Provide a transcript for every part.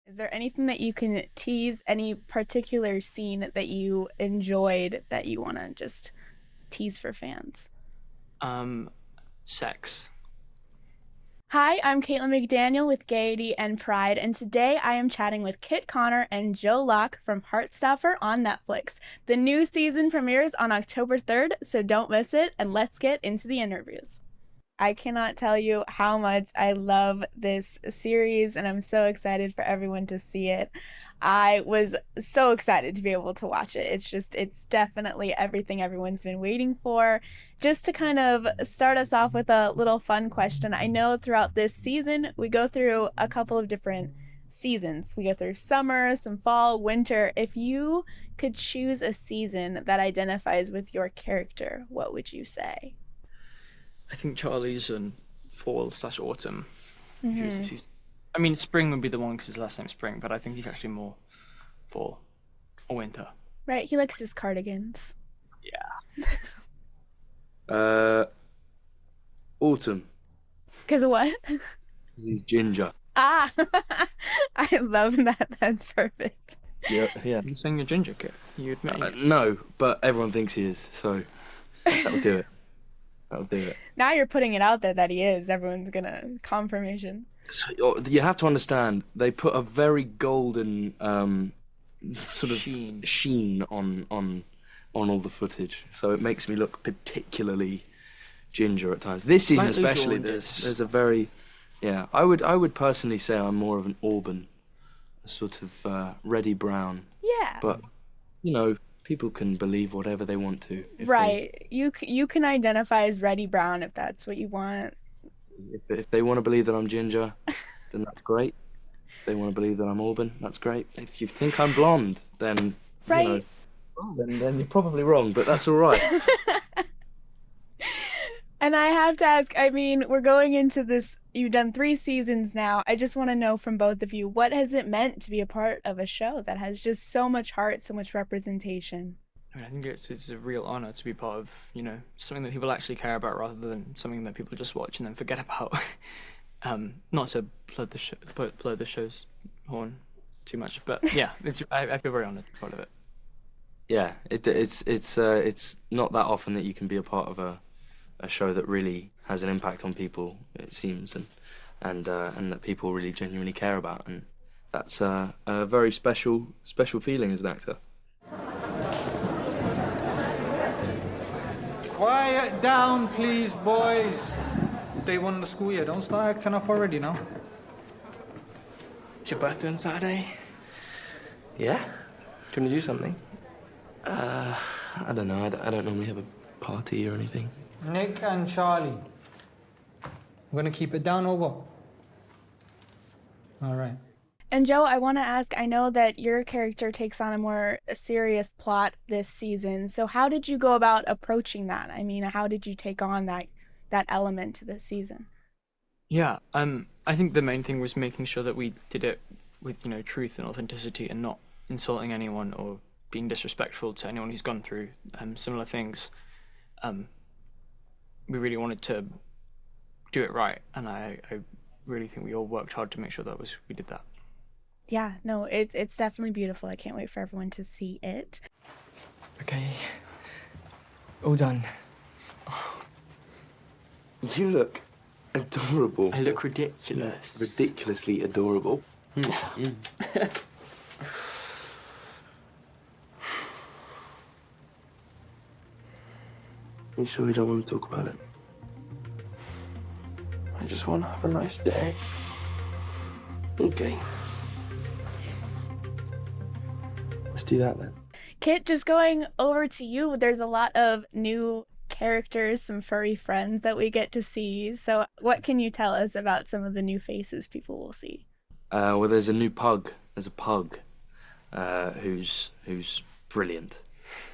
Is there anything that you can tease, any particular scene that you enjoyed that you want to just tease for fans? Um, Sex. Hi, I'm Caitlin McDaniel with Gaiety and Pride, and today I am chatting with Kit Connor and Joe Locke from Heartstopper on Netflix. The new season premieres on October 3rd, so don't miss it, and let's get into the interviews. I cannot tell you how much I love this series, and I'm so excited for everyone to see it. I was so excited to be able to watch it. It's definitely everything everyone's been waiting for. Just to kind of start us off with a little fun question. I know throughout this season, we go through a couple of different seasons. We go through summer, some fall, winter. If you could choose a season that identifies with your character, what would you say? I think Charlie's in fall/autumn. Mm-hmm. I mean, spring would be the one because his last name's Spring, but I think he's actually more fall or winter. Right, he likes his cardigans. Yeah. Uh, Autumn. Because what? He's ginger. Ah, I love that. That's perfect. Yeah. You saying you're ginger, Kit? You admit. No, but everyone thinks he is, so that'll do it. That'll do it. Now you're putting it out there that he is. Everyone's gonna confirmation. So, you have to understand, they put a very golden sort of sheen on all the footage, so it makes me look particularly ginger at times. This season Slightly especially, jaundiced. there's a very, yeah. I would personally say I'm more of an auburn, a sort of reddy brown. Yeah. But people can believe whatever they want to. Right. You can identify as Reddy Brown if that's what you want. If they want to believe that I'm ginger, then that's great. If they want to believe that I'm auburn, that's great. If you think I'm blonde, then Right. then you're probably wrong, but that's all right. And I have to ask, I mean, we're going into this, you've done 3 seasons now. I just want to know from both of you, what has it meant to be a part of a show that has just so much heart, so much representation? I mean, I think it's a real honor to be part of, something that people actually care about rather than something that people just watch and then forget about. Not to blow the show's horn too much, but yeah, I feel very honored to be part of it. Yeah, it's not that often that you can be a part of a show that really has an impact on people, it seems, and that people really genuinely care about, and that's a very special feeling as an actor. Quiet down, please, boys. Day 1 of the school year. Don't start acting up already now. It's your birthday on Saturday. Yeah? Do you want to do something? I don't know. I don't normally have a party or anything. Nick and Charlie. We're gonna keep it down or what? All right. And Joe, I want to ask, I know that your character takes on a more serious plot this season. So how did you go about approaching that? I mean, how did you take on that element to this season? Yeah, I think the main thing was making sure that we did it with, truth and authenticity and not insulting anyone or being disrespectful to anyone who's gone through similar things. We really wanted to do it right, and I really think we all worked hard to make sure that we did that. Yeah, no, it's definitely beautiful. I can't wait for everyone to see it. Okay. All done. You look adorable. I look ridiculous. Ridiculously adorable. You sure you don't want to talk about it? I just want to have a nice day. Okay. Let's do that then. Kit, just going over to you, there's a lot of new characters, some furry friends that we get to see. So what can you tell us about some of the new faces people will see? Well, there's a new pug. There's a pug who's brilliant.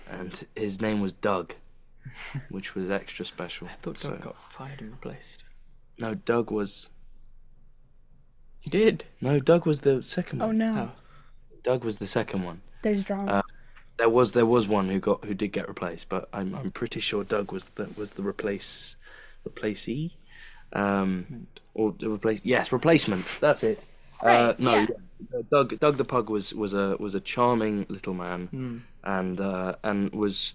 And his name was Doug, which was extra special. I thought Doug got fired and replaced. No, Doug was... He did? No, Doug was the second one. Oh, no. Doug was the second one. There's drama. There was one who did get replaced, but I'm pretty sure Doug was the replacee, or the replacement. That's it. Right. No, Yeah. yeah. Doug the pug was a charming little man, and was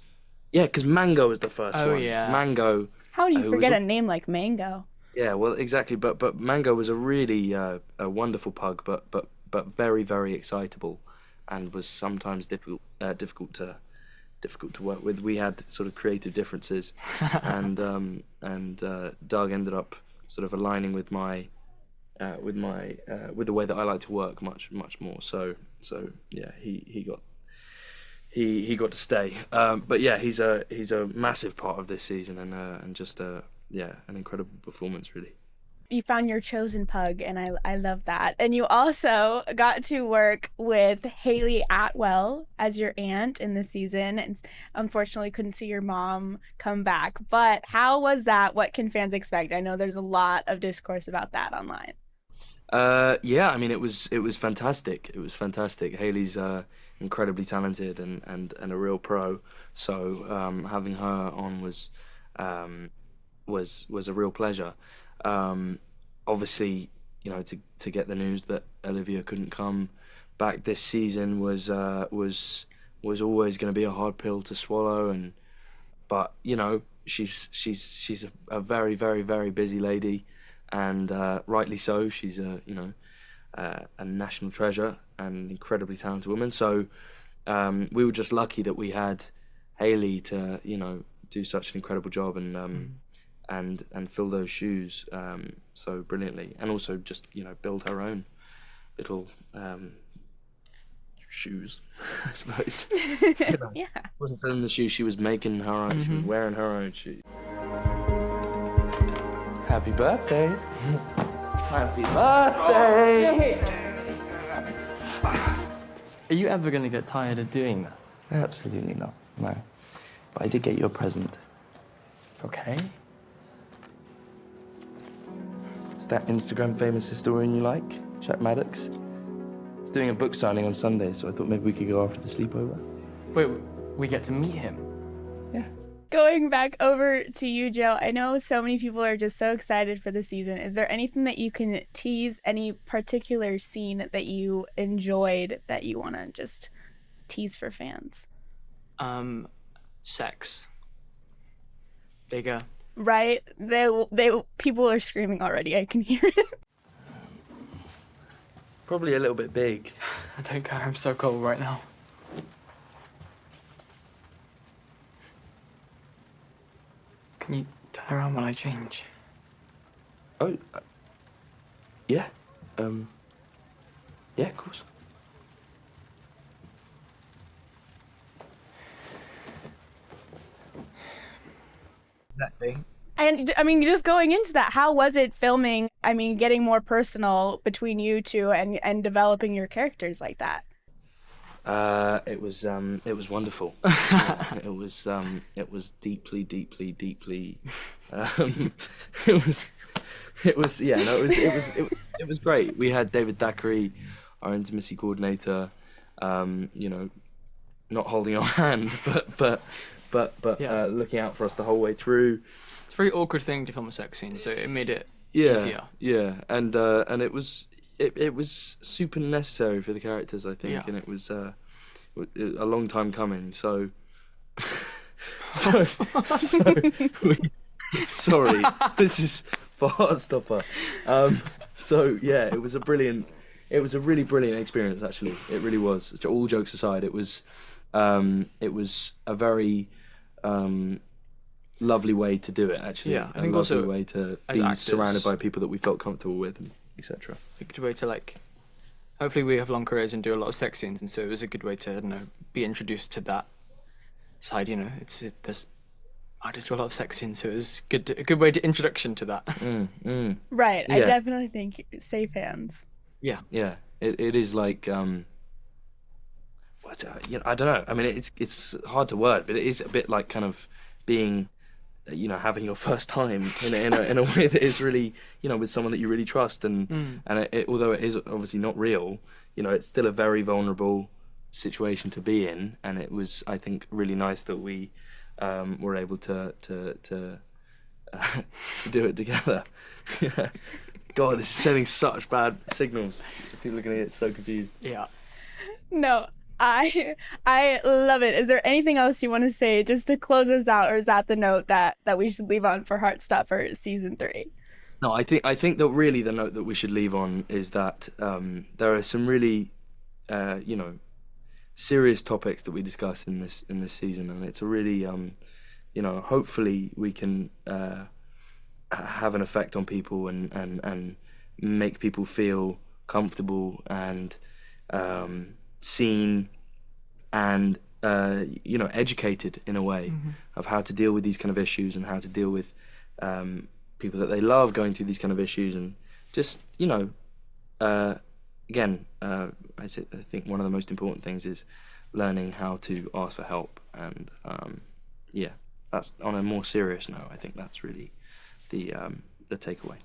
yeah, because Mango was the first Oh one. yeah. Mango, How do you who was forget a name like Mango? yeah, well, exactly. But Mango was a really a wonderful pug, but very very excitable, and was sometimes difficult to work with. We had sort of creative differences, and Doug ended up sort of aligning with my with the way that I like to work much more. So yeah, he got to stay. But yeah, he's a massive part of this season, and just yeah, an incredible performance really. You found your chosen pug, and I love that. And you also got to work with Haley Atwell as your aunt in the season, and unfortunately couldn't see your mom come back. But how was that? What can fans expect? I know there's a lot of discourse about that online. Yeah, I mean it was fantastic. It was fantastic. Haley's incredibly talented and a real pro. So having her on was a real pleasure. Obviously, to get the news that Olivia couldn't come back this season was always going to be a hard pill to swallow. But she's a very very very busy lady, and rightly so. She's a national treasure and an incredibly talented woman. So we were just lucky that we had Haley to do such an incredible job and fill those shoes so brilliantly, and also just build her own little shoes, I suppose. Yeah. Wasn't filling the shoes; she was making her own. She was wearing her own shoes. Happy birthday! Happy birthday! Are you ever going to get tired of doing that? Absolutely not, no. But I did get you a present. Okay. It's that Instagram famous historian you like, Jack Maddox. He's doing a book signing on Sunday, so I thought maybe we could go after the sleepover. Wait, we get to meet him? Yeah. Going back over to you, Joe, I know so many people are just so excited for the season. Is there anything that you can tease, any particular scene that you enjoyed that you want to just tease for fans? Sex. Bigger. Right? They people are screaming already. I can hear it. Probably a little bit big. I don't care, I'm so cold right now. Can you turn around while I change? Oh, yeah. Yeah, of course. Exactly. And I mean, just going into that, how was it filming? I mean, getting more personal between you two and developing your characters like that. It was wonderful. It was deeply. It was great. We had David Thackeray, our intimacy coordinator, not holding our hand, but Yeah. looking out for us the whole way through. It's a very awkward thing to film a sex scene, so it made it Yeah, easier. yeah, and it was super necessary for the characters, I think, Yeah. and it was a long time coming. So, so sorry, this is for Heartstopper. So yeah, it was a really brilliant experience. Actually, it really was. All jokes aside, it was a very lovely way to do it. Actually, Yeah, I a think lovely also way to as be actors- surrounded by people that we felt comfortable with, and etc. A good way to hopefully we have long careers and do a lot of sex scenes, and so it was a good way to be introduced to that side. There's I just do a lot of sex scenes, so it was a good way to introduction to that. Right. I Yeah. definitely think safe hands. Yeah. Yeah, it is like I don't know. I mean, it's hard to word, but it is a bit like kind of being, having your first time in a way that is really, with someone that you really trust, and although it is obviously not real, it's still a very vulnerable situation to be in, and it was, I think, really nice that we were able to do it together. Yeah. God, this is sending such bad signals. People are going to get so confused. Yeah. No, I love it. Is there anything else you want to say just to close us out, or is that the note that we should leave on for Heartstopper season 3? No, I think that really the note that we should leave on is that there are some really, serious topics that we discuss in this season, and it's a really, hopefully we can have an effect on people and make people feel comfortable and seen and educated in a way of how to deal with these kind of issues and how to deal with people that they love going through these kind of issues, and just again, I think one of the most important things is learning how to ask for help, and that's on a more serious note. I think that's really the takeaway.